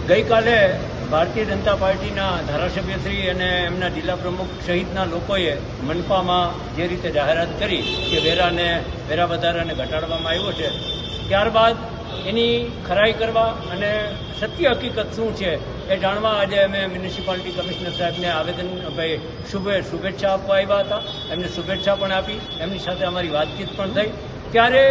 ગઈકાલે ભારતીય જનતા પાર્ટીના ધારાસભ્યશ્રી અને એમના જિલ્લા પ્રમુખ સહિતના લોકોએ મનપામાં જે રીતે જાહેરાત કરી કે વેરા વધારાને ઘટાડવામાં આવ્યો છે, ત્યારબાદ એની ખરાઈ કરવા અને સત્ય હકીકત શું છે એ જાણવા આજે અમે મ્યુનિસિપાલિટી કમિશનર સાહેબને આવેદન શુભેચ્છા આપવા આવ્યા હતા. એમને શુભેચ્છા પણ આપી, એમની સાથે અમારી વાતચીત પણ થઈ. ત્યારે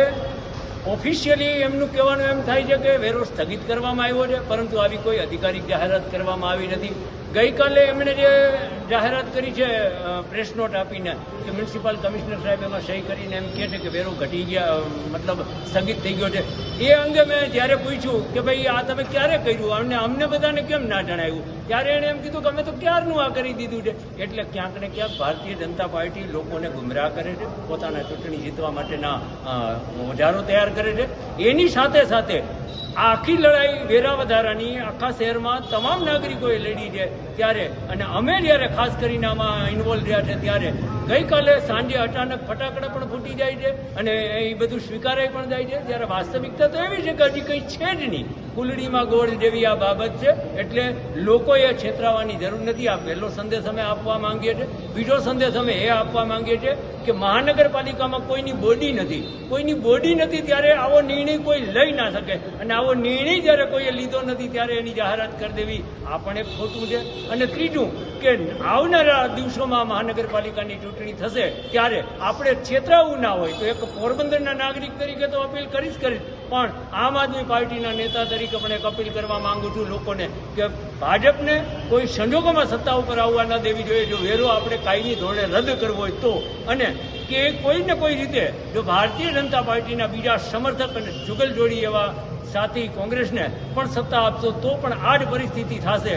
ઓફિશિયલી એમનું કહેવાનું એમ થાય છે કે વેરો સ્થગિત કરવામાં આવ્યો છે, પરંતુ આવી કોઈ અધિકારિક જાહેરાત કરવામાં આવી નથી. ગઈકાલે એમણે જે જાહેરાત કરી છે પ્રેસ નોટ આપીને કે મ્યુનિસિપલ કમિશનર સાહેબ એમાં સહી કરીને એમ કહે છે કે વેરો ઘટી ગયા, મતલબ સ્થગિત થઈ ગયો છે. એ અંગે મેં જ્યારે પૂછ્યું કે ભાઈ આ તમે ક્યારે કર્યું અને અમને બધાને કેમ ના જણાવ્યું, ત્યારે એણે એમ કીધું કે અમે તો ક્યારનું આ કરી દીધું છે. એટલે ક્યાંક ને ક્યાંક ભારતીય જનતા પાર્ટી લોકોને ગુમરાહ કરે છે, પોતાના ચૂંટણી જીતવા માટેના ઓજારો તૈયાર કરે છે. એની સાથે સાથે આખી લડાઈ વેરા વધારાની આખા શહેરમાં તમામ નાગરિકોએ લડી છે ત્યારે, અને અમે જ્યારે ખાસ કરીને આમાં ઇન્વોલ્વ રહ્યા છે ત્યારે ગઈકાલે સાંજે અચાનક ફટાકડા પણ ફૂટી જાય છે અને એ બધું સ્વીકારાઈ પણ જાય છે. ત્યારે વાસ્તવિકતા તો એવી છે કે હજી કંઈ છે જ નહીં, કુલડીમાં ગોળ જેવી આ બાબત છે. એટલે લોકોએ છેતરાવાની જરૂર નથી. આ પહેલો સંદેશ અમે આપવા માંગીએ છીએ. બીજો સંદેશ અમે એ આપવા માંગીએ છીએ કે મહાનગરપાલિકામાં કોઈની બોડી નથી ત્યારે આવો નિર્ણય કોઈ લઈ ના શકે, અને આવો નિર્ણય જ્યારે કોઈએ લીધો નથી ત્યારે એની જાહેરાત કરી દેવી આ પણ એક ખોટું છે. અને ત્રીજું કે આવનારા દિવસોમાં મહાનગરપાલિકાની ચૂંટણી થશે ત્યારે આપણે છેતરાવું ના હોય તો એક પોરબંદરના નાગરિક તરીકે તો અપીલ કરીશ, પણ આમ આદમી પાર્ટીના નેતા તરીકે પણ એક અપીલ કરવા માંગુ છું લોકોને કે ભાજપને કોઈ સંજોગોમાં સત્તા ઉપર આવવા ન દેવી જોઈએ. જો વેરો આપણે કાયમી ધોરણે રદ કરવો હોય તો, અને કે કોઈને કોઈ રીતે જો ભારતીય જનતા પાર્ટીના બીજા સમર્થક અને જુગલજોડી એવા સાથી કોંગ્રેસને પણ સત્તા આપશો તો પણ આ જ પરિસ્થિતિ થશે.